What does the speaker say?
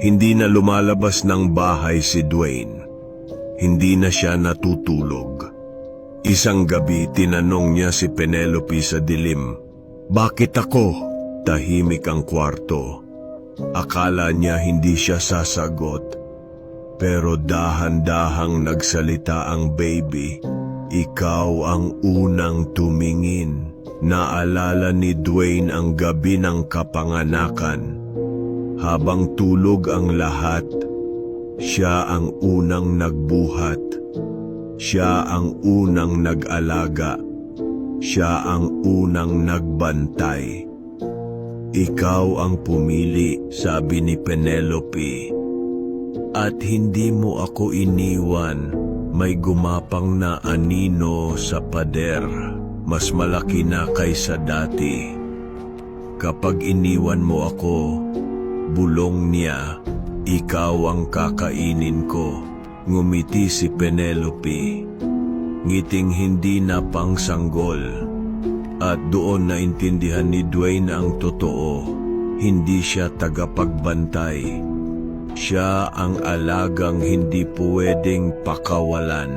Hindi na lumalabas ng bahay si Dwayne. Hindi na siya natutulog. Isang gabi, tinanong niya si Penelope sa dilim, "Bakit ako?" Tahimik ang kwarto. Akala niya hindi siya sasagot. Pero dahan-dahang nagsalita ang baby. "Ikaw ang unang tumingin." Naalala ni Dwayne ang gabi ng kapanganakan. Habang tulog ang lahat, siya ang unang nagbuhat. Siya ang unang nag-alaga. Siya ang unang nagbantay. "Ikaw ang pumili," sabi ni Penelope. "At hindi mo ako iniwan." May gumapang na anino sa pader. Mas malaki na kaysa dati. "Kapag iniwan mo ako," bulong niya, "ikaw ang kakainin ko." Ngumiti si Penelope, ngiting hindi na pangsanggol. At doon naintindihan ni Dwayne ang totoo. Hindi siya tagapagbantay. Siya ang alagang hindi pwedeng pakawalan.